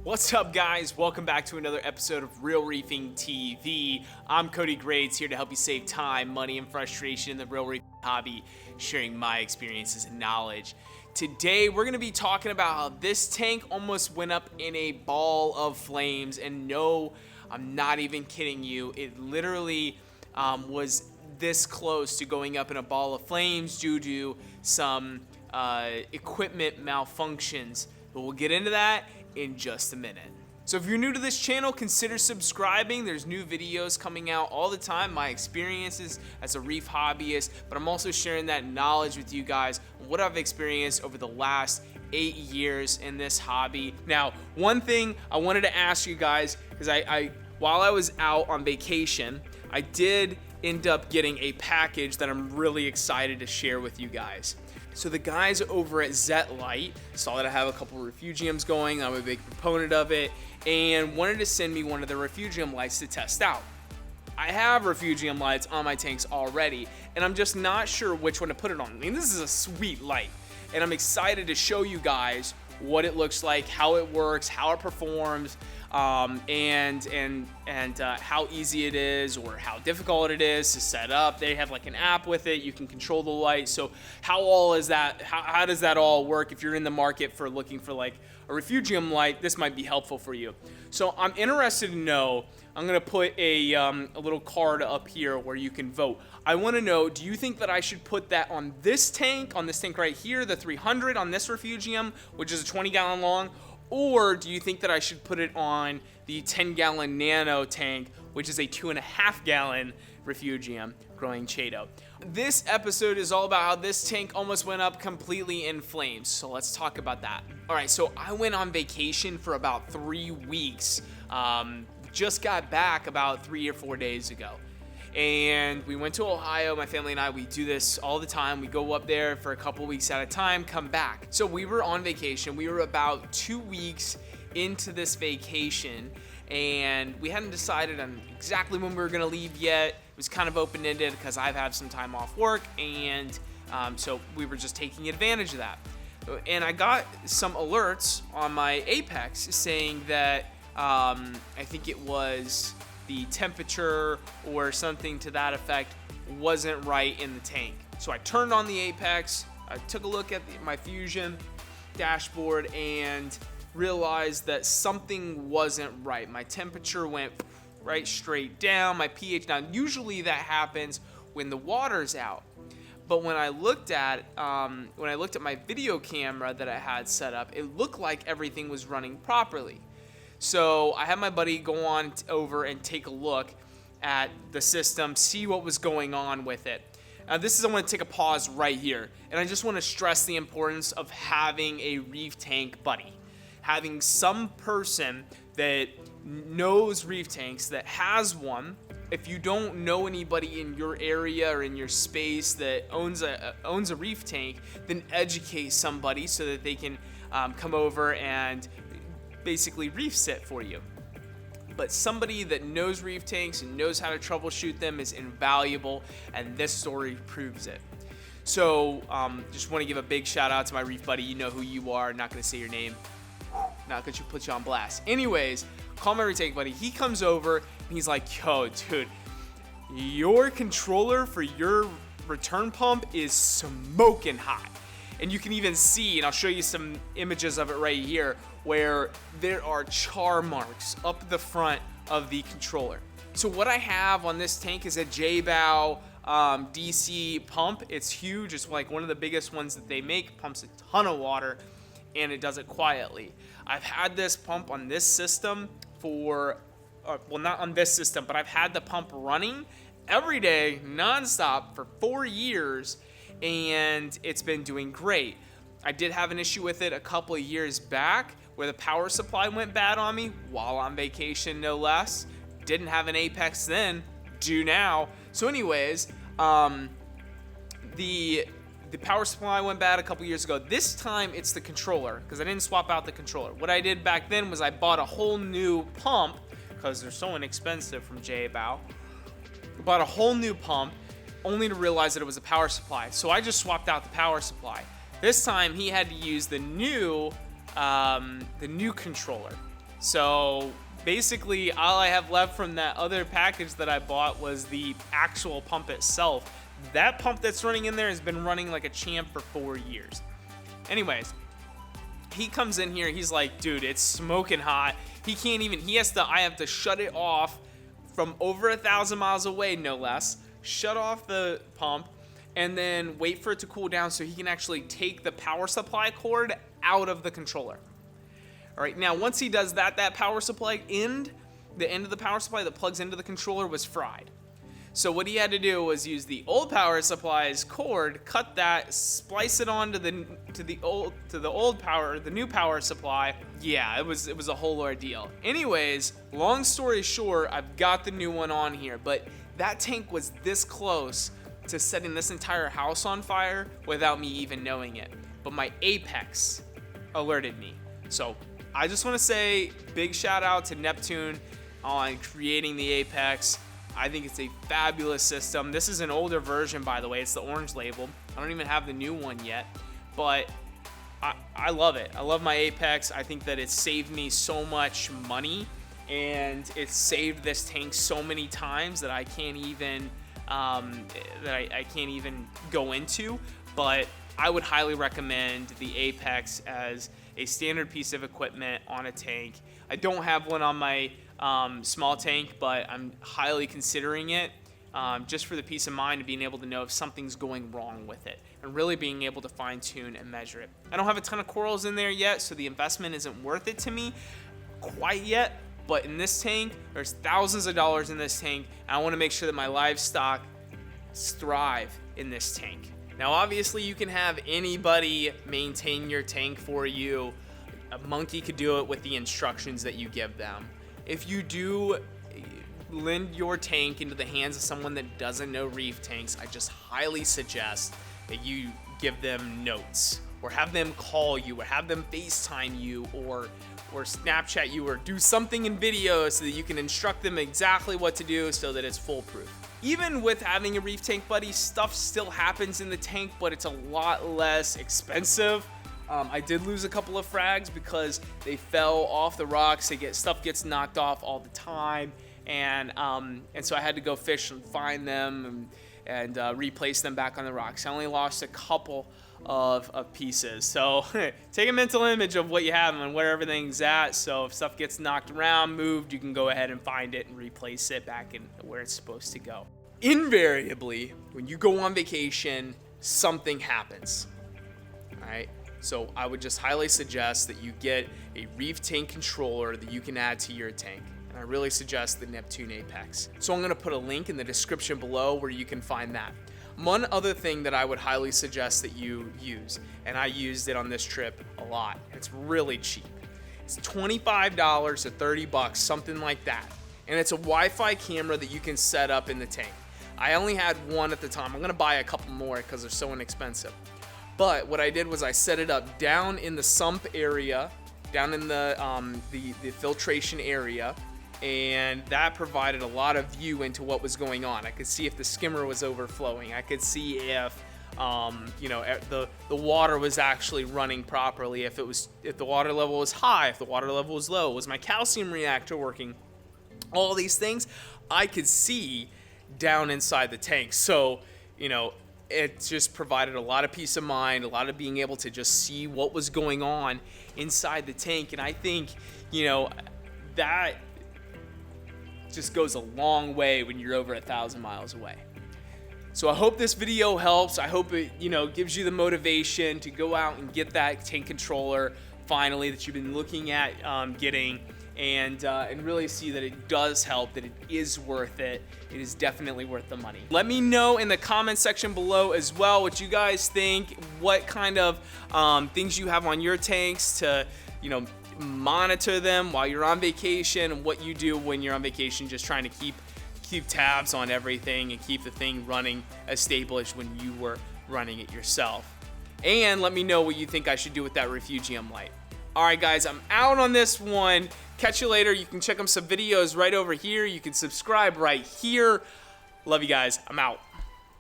What's up, guys? Welcome back to another episode of Real Reefing TV. I'm Cody Grades, here to help you save time, money, and frustration in the real reefing hobby, sharing my experiences and knowledge. Today, we're going to be talking about how this tank almost went up in a ball of flames, and no, I'm not even kidding you. It literally was this close to going up in a ball of flames due to some equipment malfunctions, but we'll get into that in just a minute. So if you're new to this channel, consider subscribing. There's new videos coming out all the time, my experiences as a reef hobbyist, but I'm also sharing that knowledge with you guys on what I've experienced over the last 8 years in this hobby. Now, one thing I wanted to ask you guys, because while I was out on vacation, I did end up getting a package that I'm really excited to share with you guys. So the guys over at Zet Light saw that I have a couple refugiums going. I'm a big proponent of it, and wanted to send me one of the refugium lights to test out. I have refugium lights on my tanks already, and I'm just not sure which one to put it on. I mean, this is a sweet light, and I'm excited to show you guys what it looks like, how it works, how it performs, and how easy it is or how difficult it is to set up. They have like an app with it. You can control the light. So how does that all work? If you're in the market for looking for like a refugium light, this might be helpful for you. So I'm interested to know. I'm gonna put a little card up here where you can vote. I want to know, do you think that I should put that on this tank right here, the 300 on this refugium, which is a 20-gallon long, or do you think that I should put it on the 10-gallon nano tank, which is a 2.5-gallon refugium growing Chaeto? This episode is all about how this tank almost went up completely in flames, so let's talk about that. All right, so I went on vacation for about 3 weeks. Just got back about 3 or 4 days ago. And we went to Ohio, my family and I. We do this all the time. We go up there for a couple weeks at a time, come back. So we were on vacation. We were about 2 weeks into this vacation, and we hadn't decided on exactly when we were gonna leave yet. It was kind of open-ended because I've had some time off work, and so we were just taking advantage of that. And I got some alerts on my Apex saying that I think it was the temperature or something to that effect wasn't right in the tank. So I turned on the Apex, I took a look at my Fusion dashboard and realized that something wasn't right. My temperature went right straight down, my pH down. Usually that happens when the water's out. But when I looked at my video camera that I had set up, it looked like everything was running properly. So I had my buddy go on over and take a look at the system, see what was going on with it. I want to take a pause right here, and I just want to stress the importance of having a reef tank buddy. Having some person that knows reef tanks, that has one. If you don't know anybody in your area or in your space that owns a reef tank, then educate somebody so that they can come over and basically reef sit for you. But somebody that knows reef tanks and knows how to troubleshoot them is invaluable, and this story proves it. So just want to give a big shout out to my reef buddy. You know who you are. Not going to say your name, not going to put you on blast. Anyways, call my reef tank buddy. He comes over and he's like, yo dude, your controller for your return pump is smoking hot. And you can even see, and I'll show you some images of it right here, where there are char marks up the front of the controller. So what I have on this tank is a J-Bow DC pump. It's huge. It's like one of the biggest ones that they make. Pumps a ton of water, and it does it quietly. I've had this pump on this system for, well, not on this system, but I've had the pump running every day, nonstop, for 4 years, and it's been doing great. I did have an issue with it a couple of years back where the power supply went bad on me while on vacation, no less. Didn't have an Apex then, do now. So anyways, the power supply went bad a couple years ago. This time it's the controller, because I didn't swap out the controller. What I did back then was I bought a whole new pump, because they're so inexpensive from J-Bow. Bought a whole new pump, only to realize that it was a power supply. So I just swapped out the power supply. This time he had to use the new controller. So basically all I have left from that other package that I bought was the actual pump itself. That pump that's running in there has been running like a champ for 4 years. Anyways, he comes in here, he's like, dude, it's smoking hot. I have to shut it off from over 1,000 miles away, no less. Shut off the pump and then wait for it to cool down so he can actually take the power supply cord out of the controller. All right, now once he does that, that power supply end, the end of the power supply that plugs into the controller was fried. So what he had to do was use the old power supply's cord, cut that, splice it onto the new power supply. Yeah, it was a whole ordeal. Anyways, long story short, I've got the new one on here, but that tank was this close to setting this entire house on fire without me even knowing it. But my Apex alerted me. So I just want to say big shout out to Neptune on creating the Apex. I think it's a fabulous system. This is an older version, by the way. It's the orange label. I don't even have the new one yet, but I love it. I love my Apex. I think that it's saved me so much money, and it's saved this tank so many times that I can't even I can't even go into. But I would highly recommend the Apex as a standard piece of equipment on a tank. I don't have one on my small tank, but I'm highly considering it just for the peace of mind of being able to know if something's going wrong with it and really being able to fine tune and measure it. I don't have a ton of corals in there yet, so the investment isn't worth it to me quite yet, but in this tank, there's thousands of dollars in this tank, and I want to make sure that my livestock thrive in this tank. Now, obviously, you can have anybody maintain your tank for you. A monkey could do it with the instructions that you give them. If you do lend your tank into the hands of someone that doesn't know reef tanks, I just highly suggest that you give them notes or have them call you or have them FaceTime you or Snapchat you or do something in video so that you can instruct them exactly what to do so that it's foolproof. Even with having a reef tank buddy, stuff still happens in the tank, but it's a lot less expensive. I did lose a couple of frags because they fell off the rocks. Stuff gets knocked off all the time, and so I had to go fish and find them and replace them back on the rocks. I only lost a couple of pieces. So take a mental image of what you have and where everything's at. So if stuff gets knocked around, moved, you can go ahead and find it and replace it back in where it's supposed to go. Invariably, when you go on vacation, something happens. All right. So I would just highly suggest that you get a reef tank controller that you can add to your tank. And I really suggest the Neptune Apex. So I'm going to put a link in the description below where you can find that. One other thing that I would highly suggest that you use, and I used it on this trip a lot, it's really cheap. It's $25 to $30, something like that. And it's a Wi-Fi camera that you can set up in the tank. I only had one at the time. I'm going to buy a couple more because they're so inexpensive. But what I did was I set it up down in the sump area, down in the filtration area, and that provided a lot of view into what was going on. I could see if the skimmer was overflowing. I could see if the water was actually running properly, if the water level was high, if the water level was low, was my calcium reactor working? All these things I could see down inside the tank. So, it just provided a lot of peace of mind, a lot of being able to just see what was going on inside the tank. And I think, that just goes a long way when you're over 1,000 miles away. So I hope this video helps. I hope it, gives you the motivation to go out and get that tank controller finally that you've been looking at getting. And really see that it does help, that it is worth it. It is definitely worth the money. Let me know in the comment section below as well what you guys think, what kind of things you have on your tanks to, monitor them while you're on vacation, and what you do when you're on vacation, just trying to keep tabs on everything and keep the thing running as stable as when you were running it yourself. And let me know what you think I should do with that Refugium light. All right, guys, I'm out on this one. Catch you later. You can check out some videos right over here. You can subscribe right here. Love you guys. I'm out.